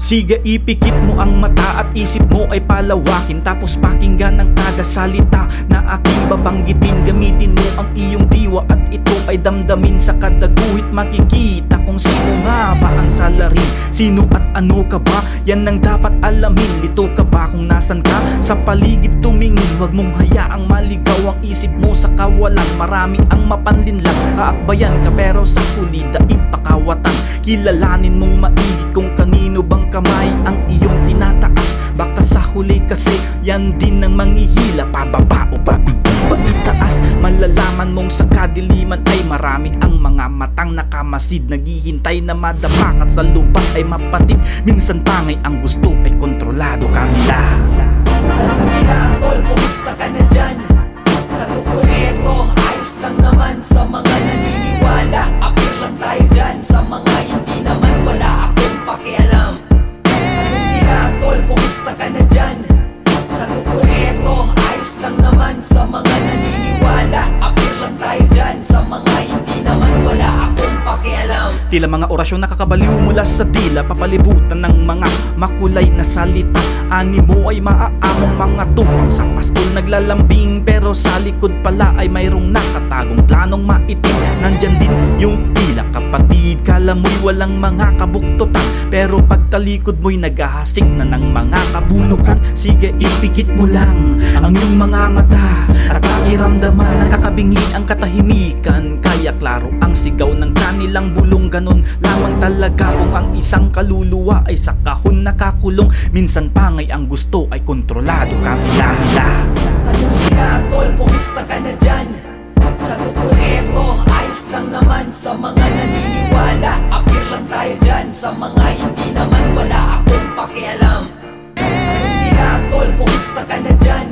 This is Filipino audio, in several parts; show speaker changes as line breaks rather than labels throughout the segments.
Sige, ipikit mo ang mata at isip mo ay palawakin, tapos pakinggan ang kada salita na aking babanggitin. Gamitin mo ang iyong diwa at ito ay damdamin. Sa kada guhit makikita kung sino nga ba ang salarin. Sino at ano ka ba? Yan ang dapat alamin. Lito ka ba kung nasan ka? Sa paligid tumingin, huwag mong hayaang maligaw ang isip mo sa kawalan. Marami ang mapanlinlang, aakbayan ka pero sa huli daig pakawatan. Kilalanin mong maigi kung kanino bang kamay ang iyong tinataas. Baka sa huli kasi yan din ang manghihila, pababa o pabigyan pa itaas. Malalaman mong sa kadiliman ay marami ang mga matang nakamasid, naghihintay na madapak at sa lupa ay mapatid. Minsan pangay ang gusto ay kontrolado ka nila.
Alam nila, tol, kumusta ka na dyan? Sagot ko eto, ayos lang naman sa mga naniniwala. Apir lang tayo dyan, sa mga hindi naman wala akong pakialam. Alam nila, tol, kumusta ka na dyan? Sagot ko eto, ayos lang naman sa mga naniniwala. Apir lang tayo dyan, sa mga hindi naman wala akong pakialam.
Tila mga orasyon nakakabaliw mula sa dila, papalibutan ng mga makulay na salita. Animo ay maaamong mga tupang sa pastol naglalambing, pero sa likod pala ay mayroong nakatagong planong maitim. Nandyan din yung tila kapatid, kala mo'y walang mga kabuktutan, pero pagtalikod mo'y naghahasik na ng mga kabulukan. Sige, ipikit mo lang ang iyong mga mata at pakiramdaman, nakakabingi ang katahimikan. Kaya klaro ang sigaw ng kanilang bulong, ganon lamang talaga kung ang isang kaluluwa ay sa kahon nakakulong. Minsan pangay ang gusto ay kontrolado ka nila.
Alam nila, tol, kumusta ka na dyan? Sagot ko eto, ayos lang naman sa mga naniniwala. Apir lang tayo dyan, sa mga hindi naman wala akong pakialam. Alam nila, tol, kumusta ka na dyan?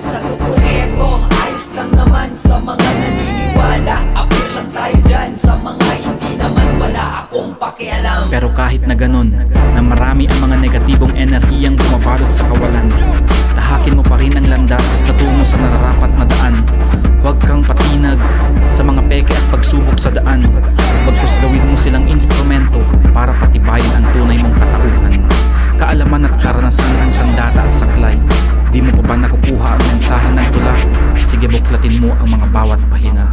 Sagot ko eto, ayos lang naman sa mga naniniwala. Apir lang tayo dyan, sa mga hindi naman wala akong pakialam.
Pero kahit na ganon, na marami ang mga negatibong enerhiyang bumabalot sa kawalan, tahakin mo pa rin ang landas na tungo sa nararapat na daan. Huwag kang patinag sa mga peke at pagsubok sa daan. Bagkus gawin mo silang instrumento para patibayin ang tunay mong katauhan. Kaalaman at karanasan ang sandata at saklay. Di mo pa ba nakukuha ang mensahe ng tula? Sige, buklatin mo ang mga bawat pahina.